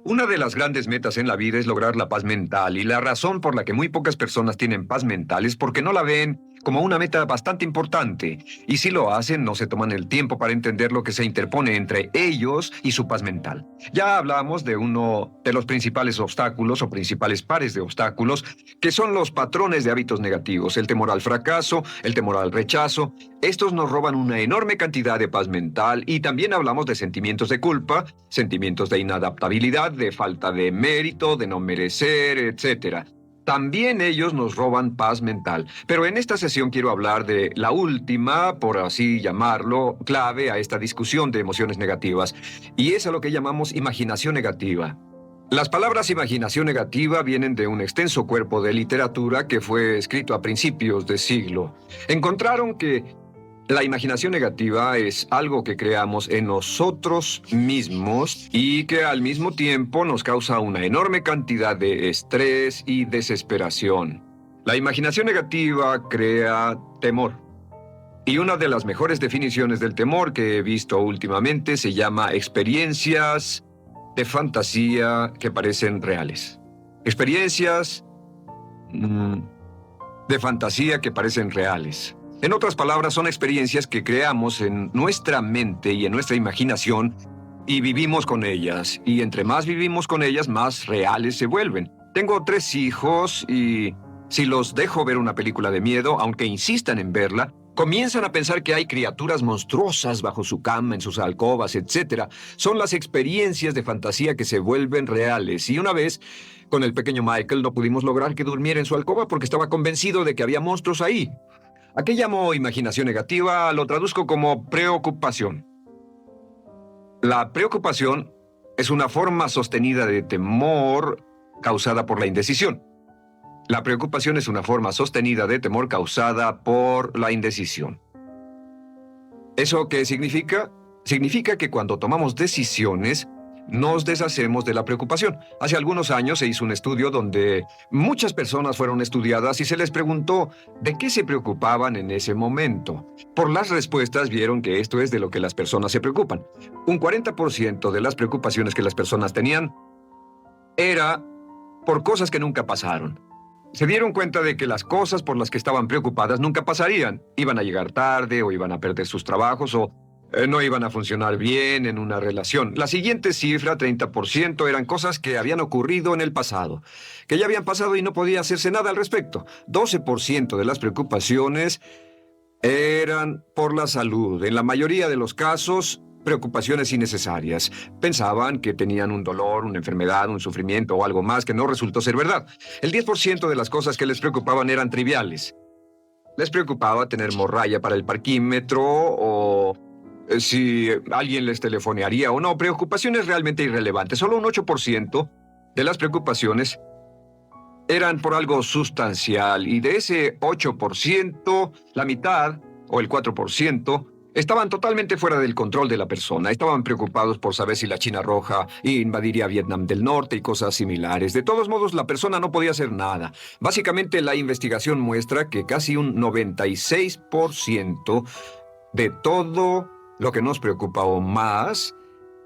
Una de las grandes metas en la vida es lograr la paz mental, y la razón por la que muy pocas personas tienen paz mental es porque no la ven como una meta bastante importante. Y si lo hacen, no se toman el tiempo para entender lo que se interpone entre ellos y su paz mental. Ya hablamos de uno de los principales obstáculos o principales pares de obstáculos, que son los patrones de hábitos negativos: el temor al fracaso, el temor al rechazo. Estos nos roban una enorme cantidad de paz mental, y también hablamos de sentimientos de culpa, sentimientos de inadaptabilidad, de falta de mérito, de no merecer, etcétera. También ellos nos roban paz mental. Pero en esta sesión quiero hablar de la última, por así llamarlo, clave a esta discusión de emociones negativas, y es a lo que llamamos imaginación negativa. Las palabras imaginación negativa vienen de un extenso cuerpo de literatura que fue escrito a principios de siglo. Encontraron que la imaginación negativa es algo que creamos en nosotros mismos y que al mismo tiempo nos causa una enorme cantidad de estrés y desesperación. La imaginación negativa crea temor. Y una de las mejores definiciones del temor que he visto últimamente se llama experiencias de fantasía que parecen reales. Experiencias de fantasía que parecen reales. En otras palabras, son experiencias que creamos en nuestra mente y en nuestra imaginación y vivimos con ellas. Y entre más vivimos con ellas, más reales se vuelven. Tengo 3 hijos y si los dejo ver una película de miedo, aunque insistan en verla, comienzan a pensar que hay criaturas monstruosas bajo su cama, en sus alcobas, etc. Son las experiencias de fantasía que se vuelven reales. Y una vez, con el pequeño Michael, no pudimos lograr que durmiera en su alcoba porque estaba convencido de que había monstruos ahí. ¿A qué llamo imaginación negativa? Lo traduzco como preocupación. La preocupación es una forma sostenida de temor causada por la indecisión. La preocupación es una forma sostenida de temor causada por la indecisión. ¿Eso qué significa? Significa que cuando tomamos decisiones, nos deshacemos de la preocupación. Hace algunos años se hizo un estudio donde muchas personas fueron estudiadas y se les preguntó de qué se preocupaban en ese momento. Por las respuestas vieron que esto es de lo que las personas se preocupan. Un 40% de las preocupaciones que las personas tenían era por cosas que nunca pasaron. Se dieron cuenta de que las cosas por las que estaban preocupadas nunca pasarían. Iban a llegar tarde, o iban a perder sus trabajos, o no iban a funcionar bien en una relación. La siguiente cifra, 30%, eran cosas que habían ocurrido en el pasado, que ya habían pasado y no podía hacerse nada al respecto. 12% de las preocupaciones eran por la salud. En la mayoría de los casos, preocupaciones innecesarias. Pensaban que tenían un dolor, una enfermedad, un sufrimiento o algo más que no resultó ser verdad. El 10% de las cosas que les preocupaban eran triviales. Les preocupaba tener morralla para el parquímetro o si alguien les telefonearía o no. Preocupaciones realmente irrelevantes. Solo un 8% de las preocupaciones eran por algo sustancial, y de ese 8%, la mitad, o el 4%, estaban totalmente fuera del control de la persona. Estaban preocupados por saber si la China Roja invadiría Vietnam del Norte y cosas similares. De todos modos, la persona no podía hacer nada. Básicamente, la investigación muestra que casi un 96% de todo lo que nos preocupa o más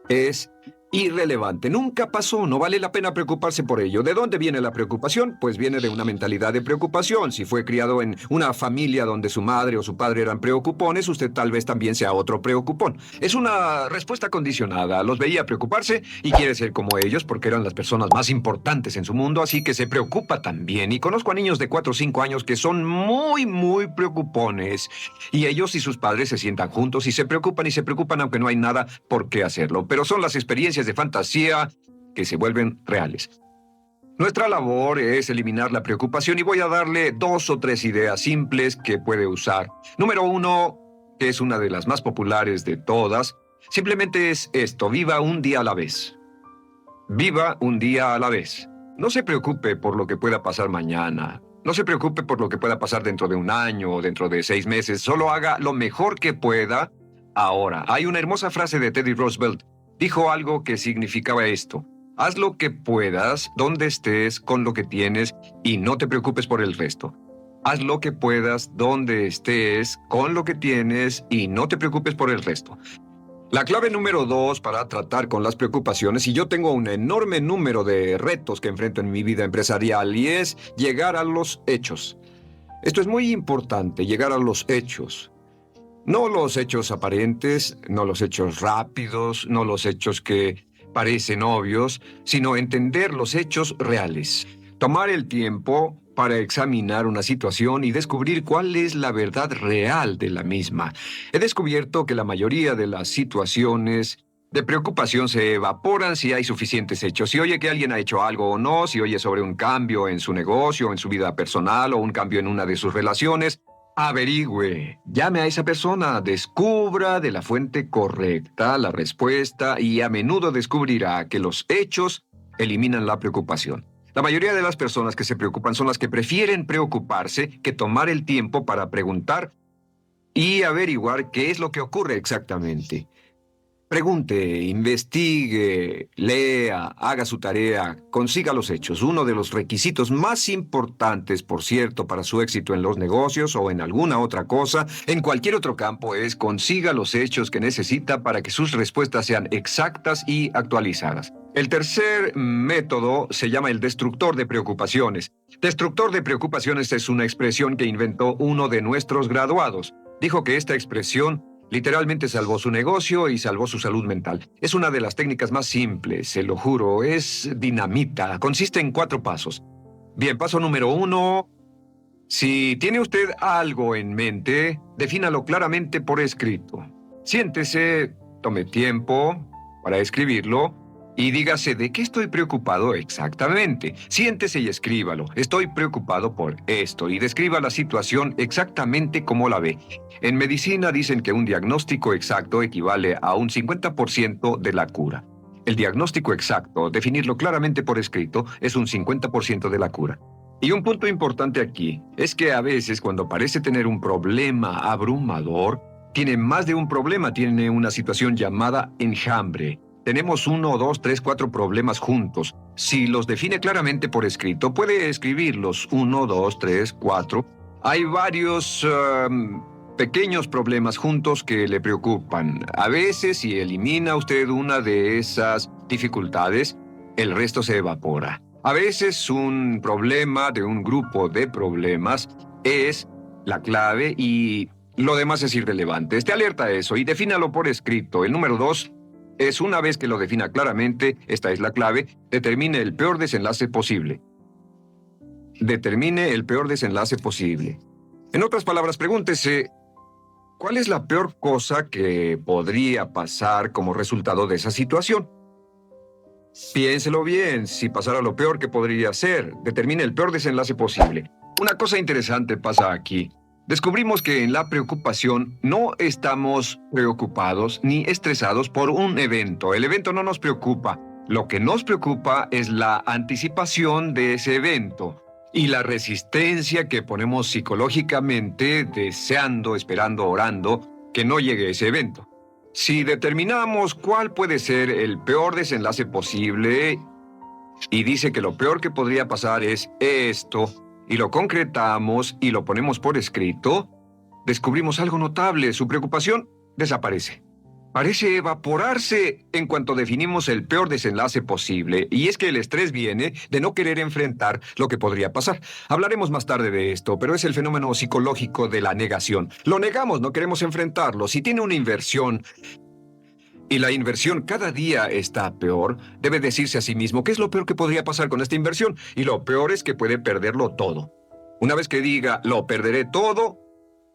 es irrelevante. Nunca pasó, no vale la pena preocuparse por ello. ¿De dónde viene la preocupación? Pues viene de una mentalidad de preocupación. Si fue criado en una familia donde su madre o su padre eran preocupones, usted tal vez también sea otro preocupón. Es una respuesta condicionada. Los veía preocuparse y quiere ser como ellos porque eran las personas más importantes en su mundo, así que se preocupa también. Y conozco a niños de 4 o 5 años que son muy preocupones. Y ellos y sus padres se sientan juntos y se preocupan aunque no hay nada por qué hacerlo. Pero son las experiencias de fantasía que se vuelven reales. Nuestra labor es eliminar la preocupación y voy a darle 2 o 3 ideas simples que puede usar. Número 1, que es una de las más populares de todas, simplemente es esto: viva un día a la vez. Viva un día a la vez. No se preocupe por lo que pueda pasar mañana. No se preocupe por lo que pueda pasar dentro de un año o dentro de 6 meses. Solo haga lo mejor que pueda ahora. Hay una hermosa frase de Teddy Roosevelt. Dijo algo que significaba esto: haz lo que puedas, donde estés, con lo que tienes, y no te preocupes por el resto. Haz lo que puedas, donde estés, con lo que tienes, y no te preocupes por el resto. La clave número 2 para tratar con las preocupaciones, y yo tengo un enorme número de retos que enfrento en mi vida empresarial, y es llegar a los hechos. Esto es muy importante, llegar a los hechos. No los hechos aparentes, no los hechos rápidos, no los hechos que parecen obvios, sino entender los hechos reales. Tomar el tiempo para examinar una situación y descubrir cuál es la verdad real de la misma. He descubierto que la mayoría de las situaciones de preocupación se evaporan si hay suficientes hechos. Si oye que alguien ha hecho algo o no, si oye sobre un cambio en su negocio, en su vida personal o un cambio en una de sus relaciones, averigüe, llame a esa persona, descubra de la fuente correcta la respuesta y a menudo descubrirá que los hechos eliminan la preocupación. La mayoría de las personas que se preocupan son las que prefieren preocuparse que tomar el tiempo para preguntar y averiguar qué es lo que ocurre exactamente. Pregunte, investigue, lea, haga su tarea, consiga los hechos. Uno de los requisitos más importantes, por cierto, para su éxito en los negocios o en alguna otra cosa, en cualquier otro campo, es consiga los hechos que necesita para que sus respuestas sean exactas y actualizadas. El tercer método se llama el destructor de preocupaciones. Destructor de preocupaciones es una expresión que inventó uno de nuestros graduados. Dijo que esta expresión literalmente salvó su negocio y salvó su salud mental. Es una de las técnicas más simples, se lo juro. Es dinamita. Consiste en 4 pasos. Bien, paso número 1. Si tiene usted algo en mente, defínalo claramente por escrito. Siéntese, tome tiempo para escribirlo y dígase de qué estoy preocupado exactamente. Siéntese y escríbalo. Estoy preocupado por esto y describa la situación exactamente como la ve. En medicina dicen que un diagnóstico exacto equivale a un 50% de la cura. El diagnóstico exacto, definirlo claramente por escrito, es un 50% de la cura. Y un punto importante aquí es que a veces cuando parece tener un problema abrumador, tiene más de un problema, tiene una situación llamada enjambre. Tenemos 1, 2, 3, 4 problemas juntos. Si los define claramente por escrito, puede escribirlos 1, 2, 3, 4. Hay varios pequeños problemas juntos que le preocupan. A veces, si elimina usted una de esas dificultades, el resto se evapora. A veces un problema de un grupo de problemas es la clave y lo demás es irrelevante. Esté alerta a eso y defínalo por escrito. El número 2 es, una vez que lo defina claramente, esta es la clave, determine el peor desenlace posible. Determine el peor desenlace posible. En otras palabras, pregúntese, ¿cuál es la peor cosa que podría pasar como resultado de esa situación? Piénselo bien, si pasara lo peor que podría ser, determine el peor desenlace posible. Una cosa interesante pasa aquí. Descubrimos que en la preocupación no estamos preocupados ni estresados por un evento. El evento no nos preocupa. Lo que nos preocupa es la anticipación de ese evento y la resistencia que ponemos psicológicamente deseando, esperando, orando que no llegue ese evento. Si determinamos cuál puede ser el peor desenlace posible y dice que lo peor que podría pasar es esto, y lo concretamos y lo ponemos por escrito, descubrimos algo notable. Su preocupación desaparece. Parece evaporarse en cuanto definimos el peor desenlace posible, y es que el estrés viene de no querer enfrentar lo que podría pasar. Hablaremos más tarde de esto, pero es el fenómeno psicológico de la negación. Lo negamos, no queremos enfrentarlo. Si tiene una inversión y la inversión cada día está peor, debe decirse a sí mismo qué es lo peor que podría pasar con esta inversión, y lo peor es que puede perderlo todo. Una vez que diga, lo perderé todo,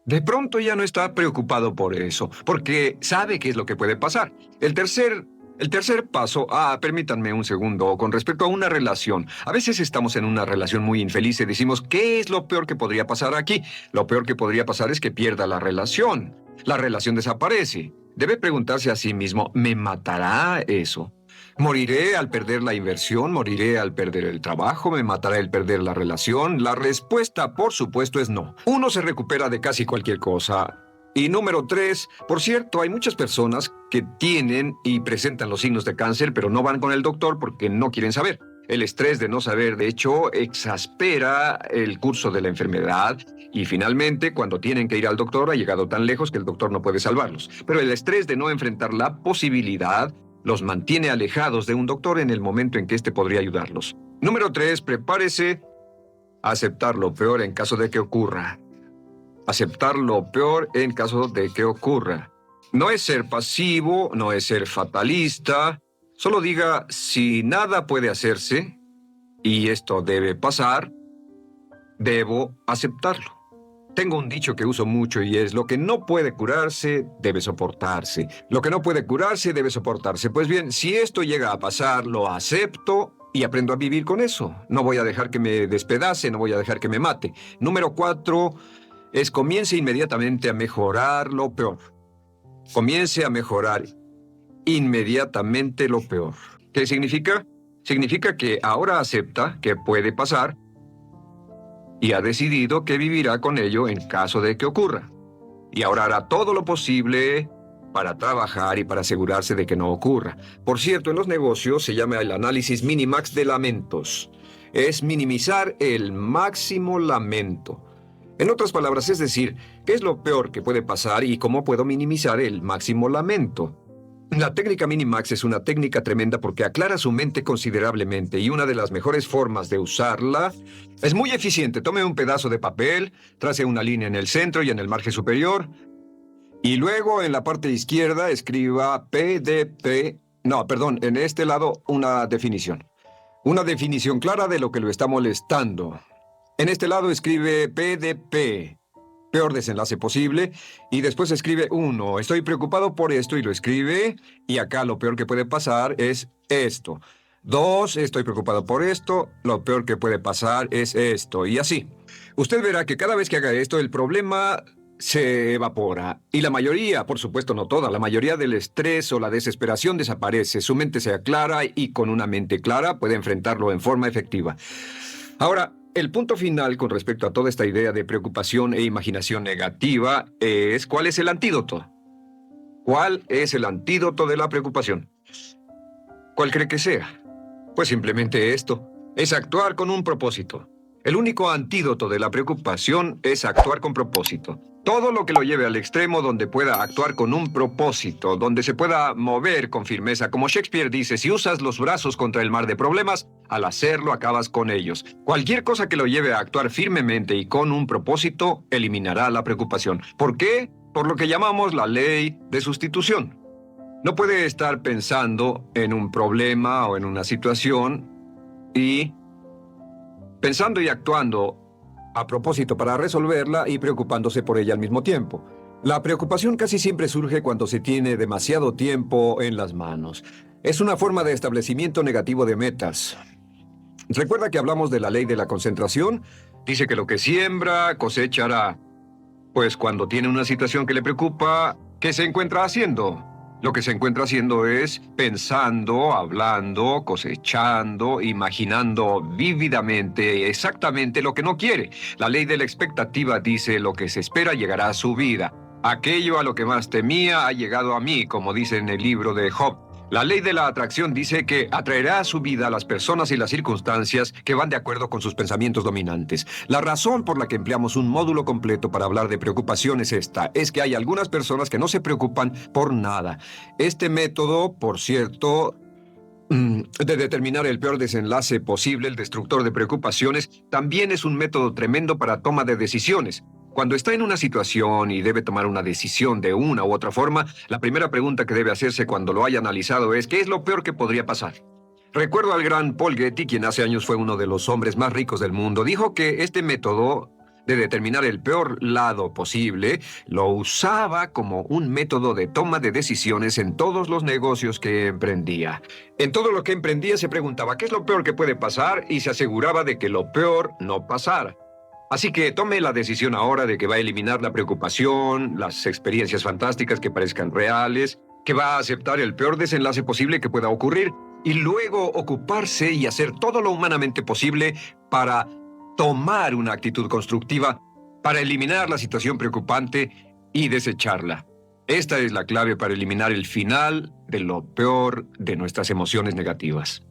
de pronto ya no está preocupado por eso, porque sabe qué es lo que puede pasar. El tercer paso, permítanme un segundo, con respecto a una relación. A veces estamos en una relación muy infeliz y decimos, ¿qué es lo peor que podría pasar aquí? Lo peor que podría pasar es que pierda la relación. La relación desaparece. Debe preguntarse a sí mismo, ¿me matará eso? ¿Moriré al perder la inversión? ¿Moriré al perder el trabajo? ¿Me matará el perder la relación? La respuesta, por supuesto, es no. Uno se recupera de casi cualquier cosa. Y número 3, por cierto, hay muchas personas que tienen y presentan los signos de cáncer, pero no van con el doctor porque no quieren saber. El estrés de no saber, de hecho, exaspera el curso de la enfermedad y finalmente, cuando tienen que ir al doctor, ha llegado tan lejos que el doctor no puede salvarlos. Pero el estrés de no enfrentar la posibilidad los mantiene alejados de un doctor en el momento en que éste podría ayudarlos. Número 3, prepárese a aceptar lo peor en caso de que ocurra. Aceptar lo peor en caso de que ocurra. No es ser pasivo, no es ser fatalista. Solo diga, si nada puede hacerse, y esto debe pasar, debo aceptarlo. Tengo un dicho que uso mucho y es, lo que no puede curarse, debe soportarse. Lo que no puede curarse, debe soportarse. Pues bien, si esto llega a pasar, lo acepto y aprendo a vivir con eso. No voy a dejar que me despedace, no voy a dejar que me mate. Número 4 es comience inmediatamente a mejorar lo peor. Comience a mejorar inmediatamente lo peor. ¿Qué significa? Significa que ahora acepta que puede pasar y ha decidido que vivirá con ello en caso de que ocurra. Y ahora hará todo lo posible para trabajar y para asegurarse de que no ocurra. Por cierto, en los negocios se llama el análisis minimax de lamentos. Es minimizar el máximo lamento. En otras palabras, es decir, ¿qué es lo peor que puede pasar y cómo puedo minimizar el máximo lamento? La técnica Minimax es una técnica tremenda porque aclara su mente considerablemente y una de las mejores formas de usarla es muy eficiente. Tome un pedazo de papel, trace una línea en el centro y en el margen superior y luego en la parte izquierda escriba PDP. No, perdón, en este lado una definición. Una definición clara de lo que lo está molestando. En este lado escribe PDP. Peor desenlace posible, y después escribe 1, estoy preocupado por esto, y lo escribe, y acá lo peor que puede pasar es esto. 2, estoy preocupado por esto, lo peor que puede pasar es esto, y así. Usted verá que cada vez que haga esto, el problema se evapora, y la mayoría, por supuesto no toda, la mayoría del estrés o la desesperación desaparece, su mente se aclara, y con una mente clara puede enfrentarlo en forma efectiva. Ahora, el punto final con respecto a toda esta idea de preocupación e imaginación negativa es ¿cuál es el antídoto? ¿Cuál es el antídoto de la preocupación? ¿Cuál cree que sea? Pues simplemente esto, es actuar con un propósito. El único antídoto de la preocupación es actuar con propósito. Todo lo que lo lleve al extremo donde pueda actuar con un propósito, donde se pueda mover con firmeza. Como Shakespeare dice, si usas los brazos contra el mar de problemas, al hacerlo acabas con ellos. Cualquier cosa que lo lleve a actuar firmemente y con un propósito, eliminará la preocupación. ¿Por qué? Por lo que llamamos la ley de sustitución. No puede estar pensando en un problema o en una situación y pensando y actuando a propósito para resolverla y preocupándose por ella al mismo tiempo. La preocupación casi siempre surge cuando se tiene demasiado tiempo en las manos. Es una forma de establecimiento negativo de metas. ¿Recuerda que hablamos de la ley de la concentración? Dice que lo que siembra, cosechará. Pues cuando tiene una situación que le preocupa, ¿qué se encuentra haciendo? Lo que se encuentra haciendo es pensando, hablando, cosechando, imaginando vívidamente exactamente lo que no quiere. La ley de la expectativa dice lo que se espera llegará a su vida. Aquello a lo que más temía ha llegado a mí, como dice en el libro de Job. La ley de la atracción dice que atraerá a su vida a las personas y las circunstancias que van de acuerdo con sus pensamientos dominantes. La razón por la que empleamos un módulo completo para hablar de preocupación es esta, es que hay algunas personas que no se preocupan por nada. Este método, por cierto, de determinar el peor desenlace posible, el destructor de preocupaciones, también es un método tremendo para toma de decisiones. Cuando está en una situación y debe tomar una decisión de una u otra forma, la primera pregunta que debe hacerse cuando lo haya analizado es ¿qué es lo peor que podría pasar? Recuerdo al gran Paul Getty, quien hace años fue uno de los hombres más ricos del mundo, dijo que este método de determinar el peor lado posible, lo usaba como un método de toma de decisiones en todos los negocios que emprendía. En todo lo que emprendía se preguntaba ¿qué es lo peor que puede pasar? Y se aseguraba de que lo peor no pasara. Así que tome la decisión ahora de que va a eliminar la preocupación, las experiencias fantásticas que parezcan reales, que va a aceptar el peor desenlace posible que pueda ocurrir y luego ocuparse y hacer todo lo humanamente posible para tomar una actitud constructiva, para eliminar la situación preocupante y desecharla. Esta es la clave para eliminar el final de lo peor de nuestras emociones negativas.